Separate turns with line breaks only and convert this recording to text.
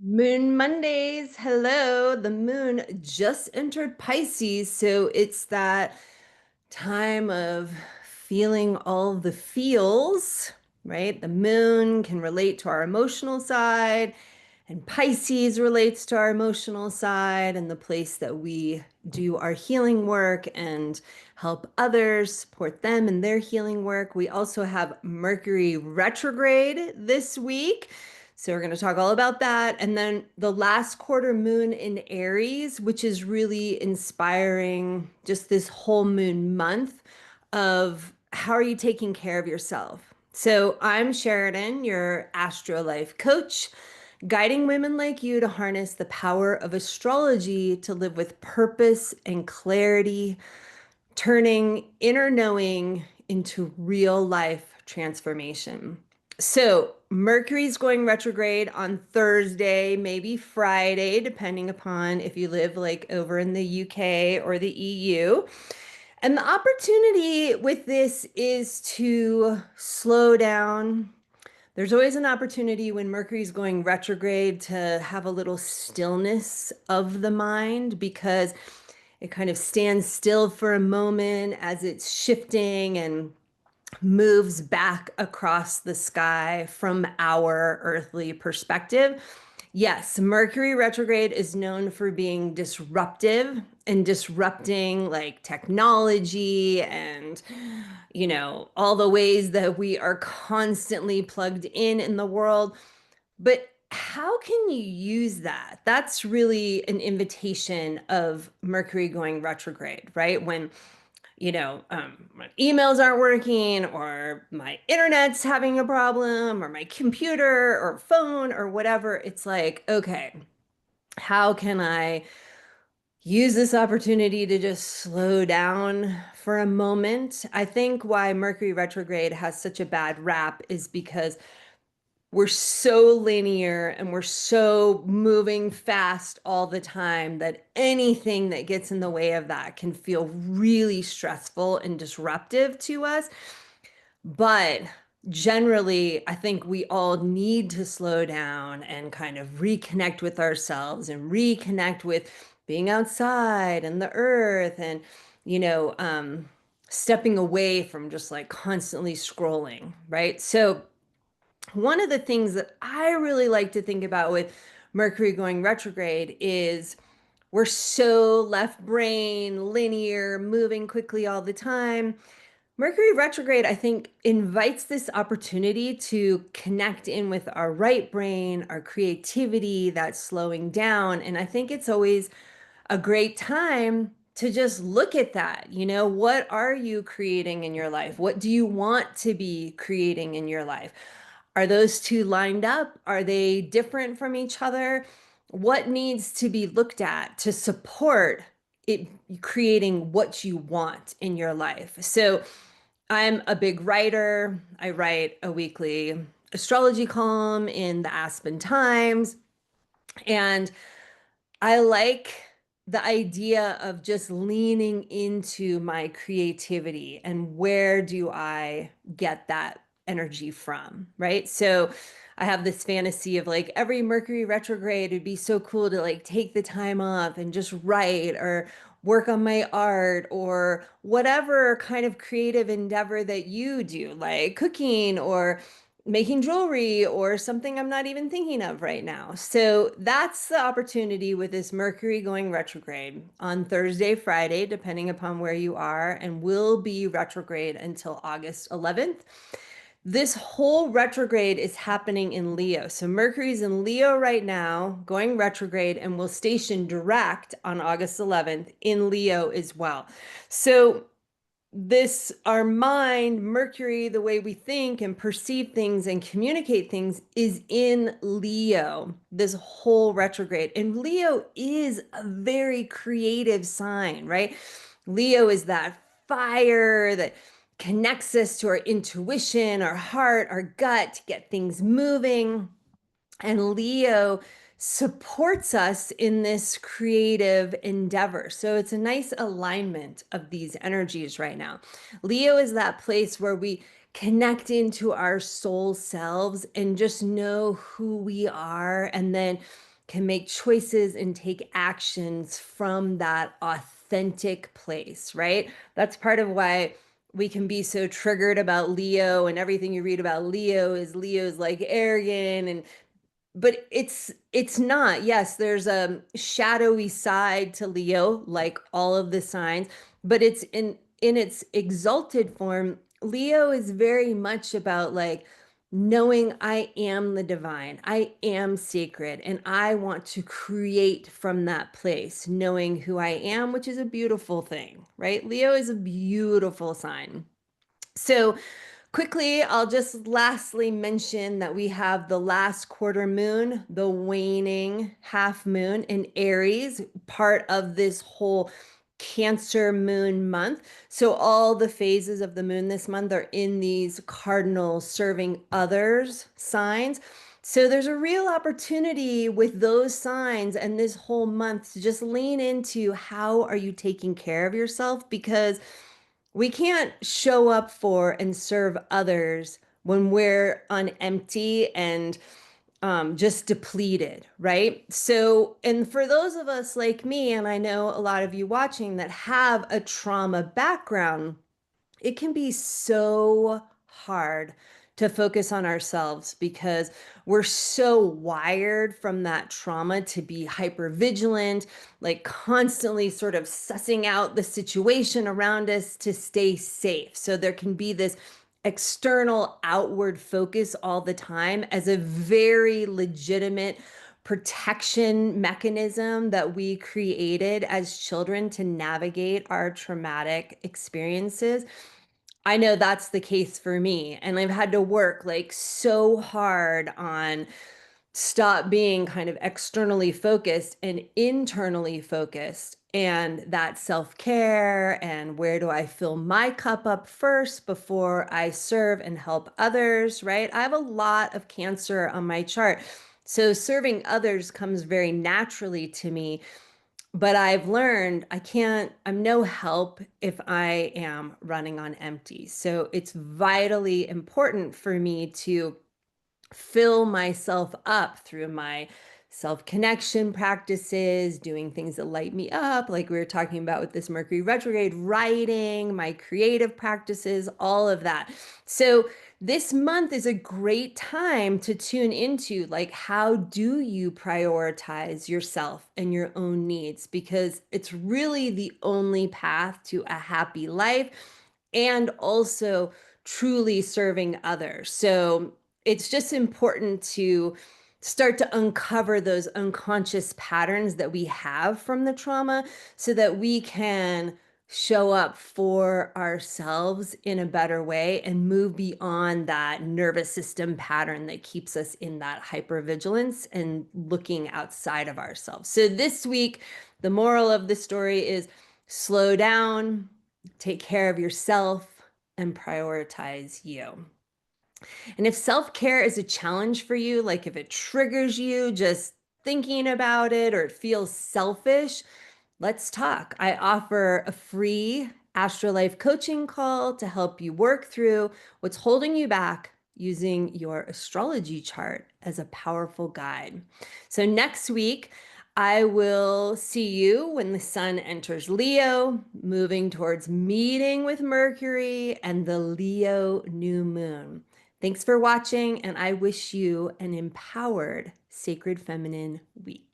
Moon Mondays. Hello. The moon just entered Pisces. So it's that time of feeling all the feels, right? The moon can relate to our emotional side, and Pisces relates to our emotional side and the place that we do our healing work and help others, support them in their healing work. We also have Mercury retrograde this week. So we're going to talk all about that. And then the last quarter moon in Aries, which is really inspiring just this whole moon month of how are you taking care of yourself? So I'm Sheridan, your AstroLife Coach, guiding women like you to harness the power of astrology to live with purpose and clarity, turning inner knowing into real life transformation. So, Mercury's going retrograde on Thursday, maybe Friday, depending upon if you live like over in the UK or the EU. And the opportunity with this is to slow down. There's always an opportunity when Mercury's going retrograde to have a little stillness of the mind because it kind of stands still for a moment as it's shifting and moves back across the sky from our earthly perspective. Yes, Mercury retrograde is known for being disruptive and disrupting like technology and, all the ways that we are constantly plugged in the world. But how can you use that? That's really an invitation of Mercury going retrograde, right? When my emails aren't working, or my internet's having a problem, or my computer or phone or whatever. It's like, okay, how can I use this opportunity to just slow down for a moment? I think why Mercury retrograde has such a bad rap is because we're so linear and we're so moving fast all the time that anything that gets in the way of that can feel really stressful and disruptive to us. But generally, I think we all need to slow down and kind of reconnect with ourselves and reconnect with being outside and the earth and, you know, um, stepping away from just like constantly scrolling, right? So, one of the things that I really like to think about with Mercury going retrograde is we're so left brain, linear, moving quickly all the time. Mercury retrograde, I think, invites this opportunity to connect in with our right brain, our creativity, that's slowing down. And I think it's always a great time to just look at that. What are you creating in your life? What do you want to be creating in your life? Are those two lined up? Are they different from each other? What needs to be looked at to support it creating what you want in your life? So, I'm a big writer. I write a weekly astrology column in the Aspen Times, and I like the idea of just leaning into my creativity and where do I get that energy from, right? So I have this fantasy of like every Mercury retrograde, it'd be so cool to like take the time off and just write or work on my art or whatever kind of creative endeavor that you do, like cooking or making jewelry or something I'm not even thinking of right now. So that's the opportunity with this Mercury going retrograde on Thursday, Friday, depending upon where you are, and will be retrograde until August 11th. This whole retrograde is happening in Leo. So Mercury's in Leo right now, going retrograde, and will station direct on August 11th in Leo as well. So this our mind, Mercury, the way we think and perceive things and communicate things is in Leo this whole retrograde. And Leo is a very creative sign, right? Leo is that fire that connects us to our intuition, our heart, our gut to get things moving. And Leo supports us in this creative endeavor. So it's a nice alignment of these energies right now. Leo is that place where we connect into our soul selves and just know who we are, and then can make choices and take actions from that authentic place, right? That's part of why we can be so triggered about Leo, and everything you read about Leo's like arrogant, and but it's not. Yes, there's a shadowy side to Leo, like all of the signs, but it's in its exalted form. Leo is very much about like knowing I am the divine, I am sacred, and I want to create from that place, knowing who I am, which is a beautiful thing, right? Leo is a beautiful sign. So quickly, I'll just lastly mention that we have the last quarter moon, the waning half moon in Aries, part of this whole Cancer moon month. So all the phases of the moon this month are in these cardinal serving others signs. So there's a real opportunity with those signs and this whole month to just lean into how are you taking care of yourself, because we can't show up for and serve others when we're on empty and just depleted, right? So, and for those of us like me, and I know a lot of you watching that have a trauma background, it can be so hard to focus on ourselves because we're so wired from that trauma to be hyper vigilant, like constantly sort of sussing out the situation around us to stay safe. So there can be this external outward focus all the time as a very legitimate protection mechanism that we created as children to navigate our traumatic experiences. I know that's the case for me. And I've had to work like so hard on stop being kind of externally focused and internally focused. And that self care, and where do I fill my cup up first before I serve and help others, right? I have a lot of Cancer on my chart. So serving others comes very naturally to me, but I've learned I'm no help if I am running on empty. So it's vitally important for me to fill myself up through my self connection practices, doing things that light me up, like we were talking about with this Mercury retrograde, writing, my creative practices, all of that. So this month is a great time to tune into like, how do you prioritize yourself and your own needs? Because it's really the only path to a happy life and also truly serving others. So it's just important to start to uncover those unconscious patterns that we have from the trauma so that we can show up for ourselves in a better way and move beyond that nervous system pattern that keeps us in that hypervigilance and looking outside of ourselves. So this week, the moral of the story is slow down, take care of yourself, and prioritize you. And if self-care is a challenge for you, like if it triggers you just thinking about it or it feels selfish, let's talk. I offer a free AstroLife coaching call to help you work through what's holding you back using your astrology chart as a powerful guide. So next week, I will see you when the sun enters Leo, moving towards meeting with Mercury and the Leo new moon. Thanks for watching, and I wish you an empowered Sacred Feminine week.